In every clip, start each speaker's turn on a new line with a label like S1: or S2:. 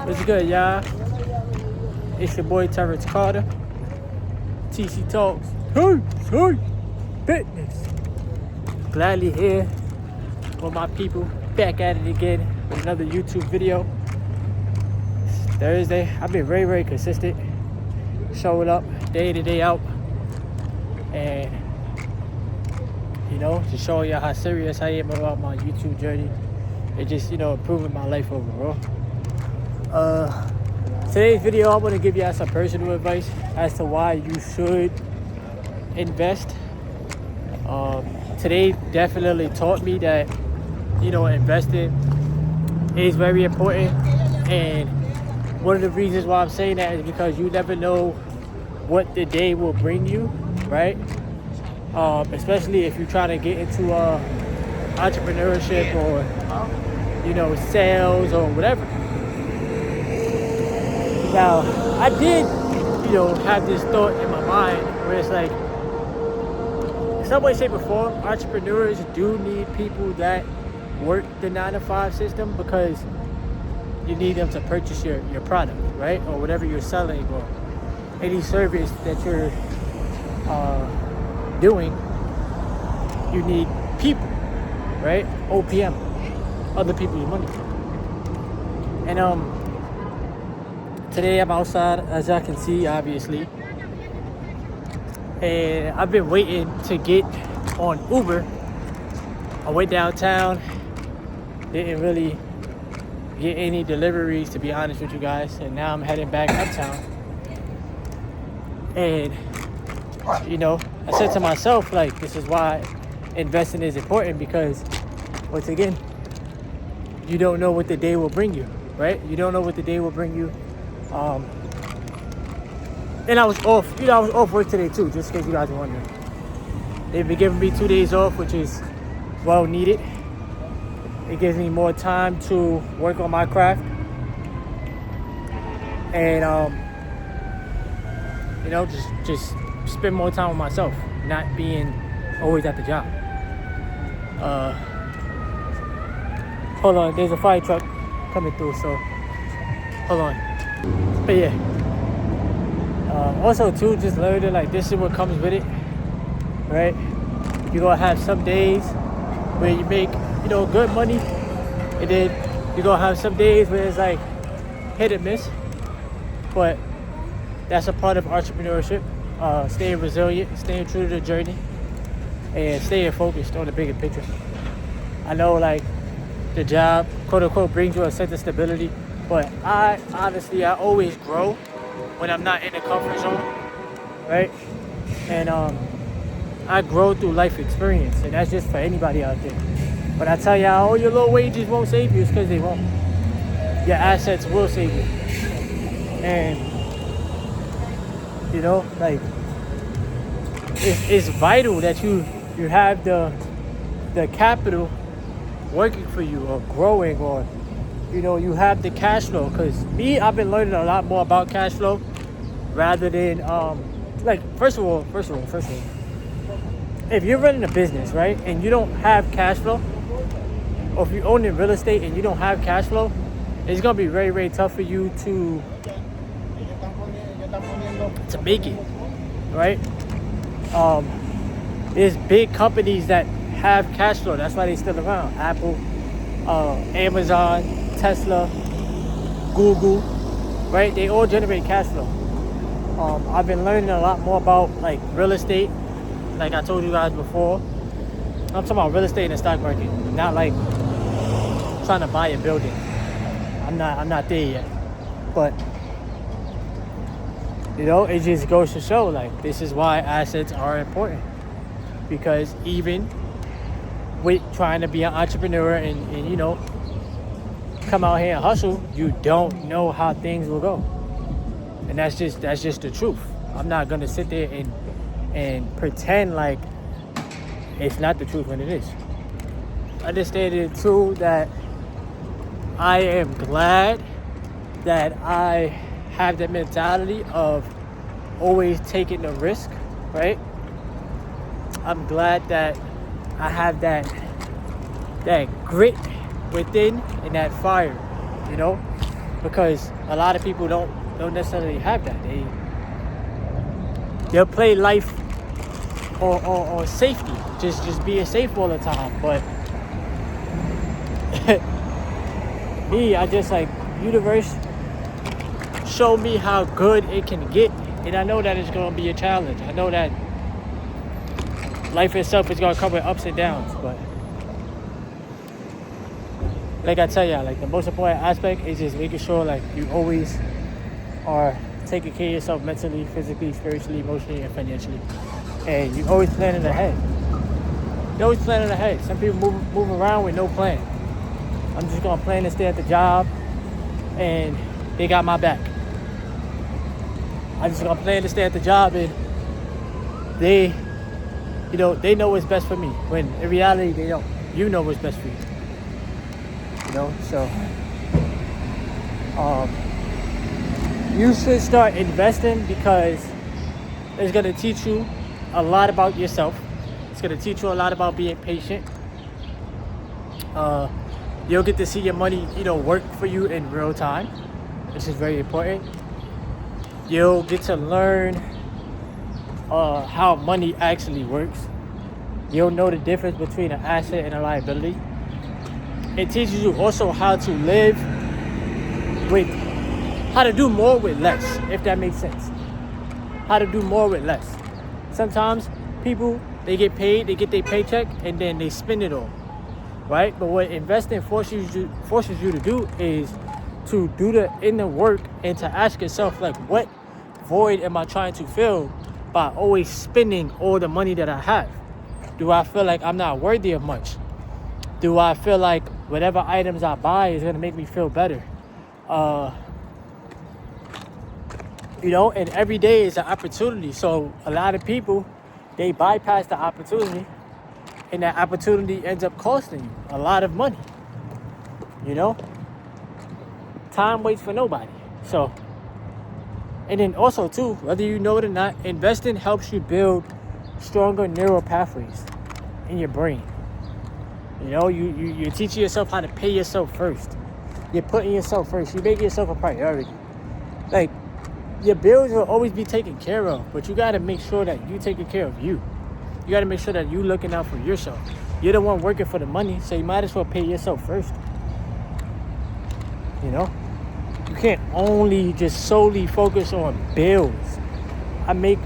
S1: What's good, y'all? It's your boy Terrence Carter. TC Talks. Hey, fitness. Gladly here with my people. Back at it again with another YouTube video. Thursday. I've been very, very consistent. Showing up day to day out. And, just showing y'all how serious I am about my YouTube journey. And just, improving my life overall. Today's video, I want to give y'all some personal advice as to why you should invest. Today definitely taught me that, investing is very important. And one of the reasons why I'm saying that is because you never know what the day will bring you, right? Especially if you're trying to get into entrepreneurship or, sales or whatever. Now, I did, have this thought in my mind where it's like, in some way, shape, or form, entrepreneurs do need people that work the 9-to-5 system because you need them to purchase your product, right? Or whatever you're selling or any service that you're doing, you need people, right? OPM, other people you money. And today I'm outside, as y'all can see, obviously. And I've been waiting to get on Uber. I went downtown, didn't really get any deliveries, to be honest with you guys. And now I'm heading back uptown. And, I said to myself, like, this is why investing is important because, once again, you don't know what the day will bring you, right? You don't know what the day will bring you. And I was off, I was off work today too, just in case you guys are wondering. They've been giving me 2 days off, which is well needed. It gives me more time to work on my craft. And, just spend more time with myself, not being always at the job. Hold on, there's a fire truck coming through, so hold on. But yeah. Also too, just learning like this is what comes with it, right? You're gonna have some days where you make, good money, and then you're gonna have some days where it's like hit and miss. But that's a part of entrepreneurship. Staying resilient, staying true to the journey, and staying focused on the bigger picture. I know like the job, quote unquote, brings you a sense of stability, but I always grow when I'm not in the comfort zone, right? And I grow through life experience, and that's just for anybody out there. But I tell y'all, all your low wages won't save you, it's because they won't. Your assets will save you. And, it's vital that you have the capital working for you or growing or, you have the cash flow. Because I've been learning a lot more about cash flow rather than, first of all, if you're running a business, right, and you don't have cash flow, or if you own in real estate and you don't have cash flow, it's going to be very, very tough for you to make it, right? There's big companies that have cash flow. That's why they're still around. Apple, Amazon, Tesla, Google, right? They all generate cash flow. I've been learning a lot more about like real estate, like I told you guys before. I'm talking about real estate and the stock market, not like trying to buy a building. I'm not there yet, but it just goes to show like this is why assets are important, because even with trying to be an entrepreneur and come out here and hustle, you don't know how things will go. And that's just the truth. I'm not gonna sit there and pretend like it's not the truth when it is. Understanding too that I am glad that I have the mentality of always taking the risk, right? I'm glad that I have that grit within and that fire, because a lot of people don't necessarily have that. They'll play life or safety, just being safe all the time. But me, I just like, universe show me how good it can get, and I know that it's gonna be a challenge. I know that life itself is gonna come with ups and downs, but like I tell y'all, like the most important aspect is just making sure like you always are taking care of yourself mentally, physically, spiritually, emotionally, and financially. And you always planning ahead. You're always planning ahead. Some people move around with no plan. I'm just gonna plan to stay at the job and they got my back. I'm just gonna plan to stay at the job and they know what's best for me. When in reality they don't. You know what's best for you. So you should start investing because it's gonna teach you a lot about yourself. It's gonna teach you a lot about being patient. You'll get to see your money, work for you in real time, which is very important. You'll get to learn how money actually works. You'll know the difference between an asset and a liability. It teaches you also how to live with, how to do more with less, if that makes sense. How to do more with less. Sometimes people, they get paid, they get their paycheck, and then they spend it all, right? But what investing forces you to do is to do the inner work and to ask yourself, like, what void am I trying to fill by always spending all the money that I have? Do I feel like I'm not worthy of much? Do I feel like whatever items I buy is going to make me feel better? And every day is an opportunity. So a lot of people, they bypass the opportunity, and that opportunity ends up costing you a lot of money. Time waits for nobody. So, and then also too, whether you know it or not, investing helps you build stronger neural pathways in your brain. You're teaching yourself how to pay yourself first. You're putting yourself first. You're making yourself a priority. Like, your bills will always be taken care of, but you got to make sure that you taking care of you. You got to make sure that you looking out for yourself. You're the one working for the money, so you might as well pay yourself first. You can't only just solely focus on bills. I make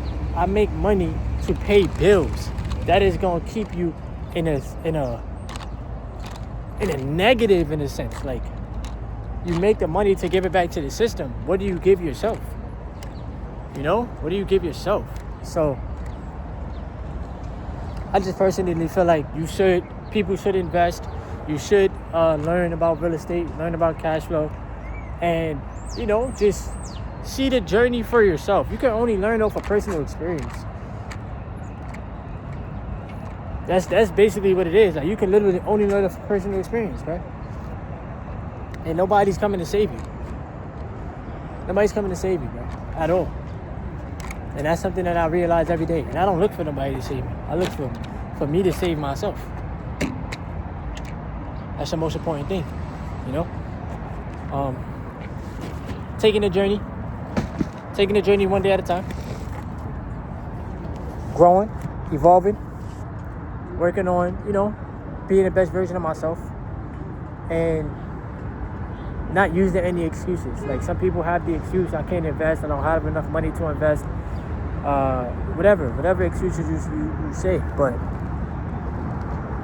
S1: money to pay bills. That is gonna keep you in a negative, in a sense. Like, you make the money to give it back to the system. What do you give yourself? What do you give yourself? So I just personally feel like people should invest. You should learn about real estate, learn about cash flow, and just see the journey for yourself. You can only learn off a personal experience. That's basically what it is. Like, you can literally only learn off personal experience, right? And nobody's coming to save you. Nobody's coming to save you, bro, at all. And that's something that I realize every day. And I don't look for nobody to save me. I look for me to save myself. That's the most important thing, taking the journey one day at a time, growing, evolving, working on, being the best version of myself, and not using any excuses. Like, some people have the excuse, I can't invest, I don't have enough money to invest, whatever excuses you say, but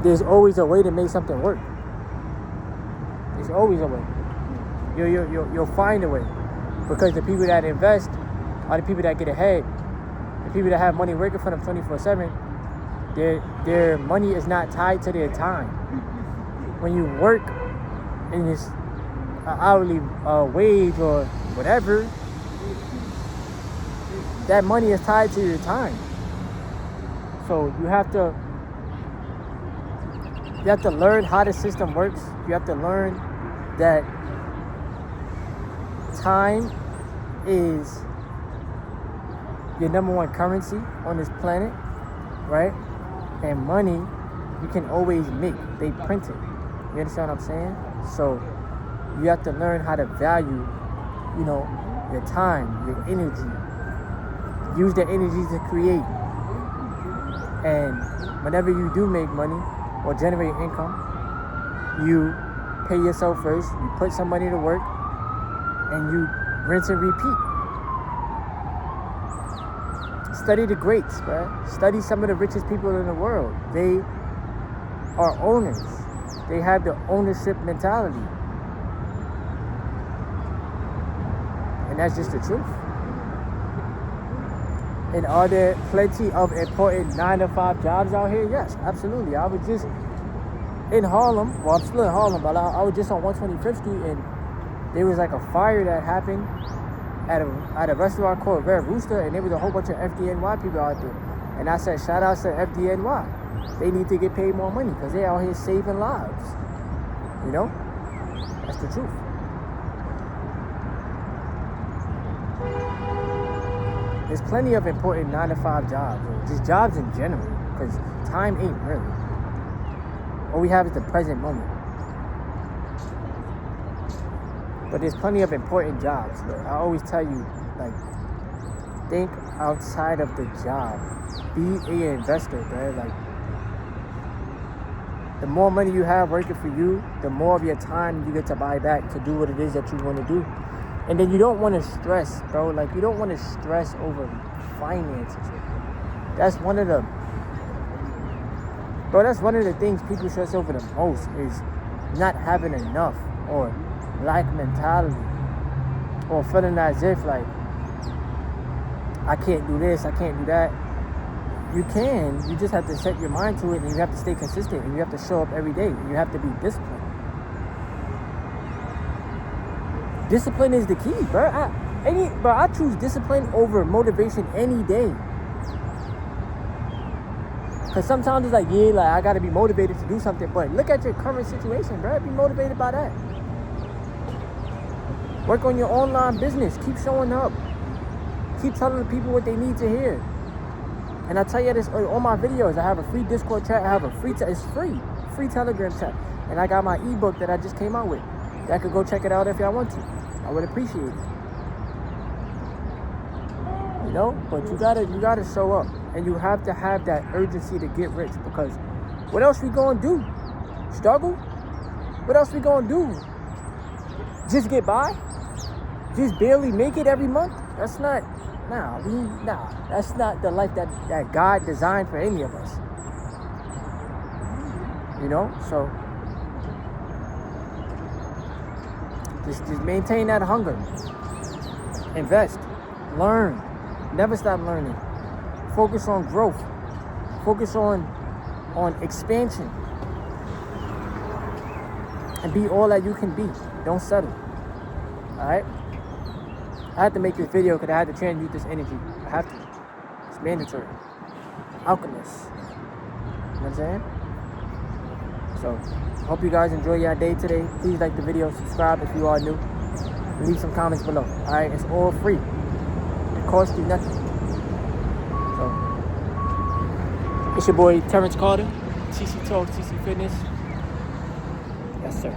S1: there's always a way to make something work. There's always a way. You'll find a way, because the people that invest are the people that get ahead. The people that have money working for them 24/7, their money is not tied to their time. When you work in this hourly wage or whatever, that money is tied to your time. So you have to learn how the system works. You have to learn that time is your number one currency on this planet, right? And money you can always make. They print it. You understand what I'm saying? So you have to learn how to value your time, your energy. Use the energy to create. And whenever you do make money or generate income, you pay yourself first, you put some money to work, and you rinse and repeat. Study the greats, bro. Study some of the richest people in the world. They are owners. They have the ownership mentality. And that's just the truth. And are there plenty of important 9-to-5 jobs out here? Yes, absolutely. I was just in Harlem. Well, I'm still in Harlem, but I was just on 125th Street, and there was like a fire that happened at a restaurant called Red Rooster, and there was a whole bunch of FDNY people out there. And I said, shout out to FDNY. They need to get paid more money because they're out here saving lives. That's the truth. There's plenty of important 9-to-5 jobs, or just jobs in general, because time ain't really. All we have is the present moment. But there's plenty of important jobs. But I always tell you, think outside of the job. Be an investor, bro. The more money you have working for you, the more of your time you get to buy back to do what it is that you want to do. And then you don't want to stress, bro. You don't want to stress over finances. That's one of the things people stress over the most, is not having enough, or lack mentality, or feeling as if I can't do this, I can't do that. You can. You just have to set your mind to it, and you have to stay consistent, and you have to show up every day. You have to be disciplined. Discipline is the key, bro. I choose discipline over motivation any day. Because sometimes it's I got to be motivated to do something. But look at your current situation, bro. Be motivated by that. Work on your online business. Keep showing up. Keep telling the people what they need to hear. And I tell you this on my videos. I have a free Discord chat. I have a it's free Telegram chat. And I got my ebook that I just came out with. Y'all could go check it out if y'all want to. I would appreciate it. But you gotta show up, and you have to have that urgency to get rich, because what else we gonna do? Struggle? What else we gonna do? Just get by? Just barely make it every month? That's not that's not the life that God designed for any of us. So just maintain that hunger. Invest. Learn. Never stop learning. Focus on growth. Focus on expansion. And be all that you can be. Don't settle. Alright? I had to make this video because I had to transmute this energy. I have to. It's mandatory. Alchemist. You know what I'm saying? So, hope you guys enjoy your day today. Please like the video, subscribe if you are new. Leave some comments below. Alright? It's all free. It costs you nothing. So, it's your boy Terrence Carter. TC Talk, TC Fitness. Yes, sir.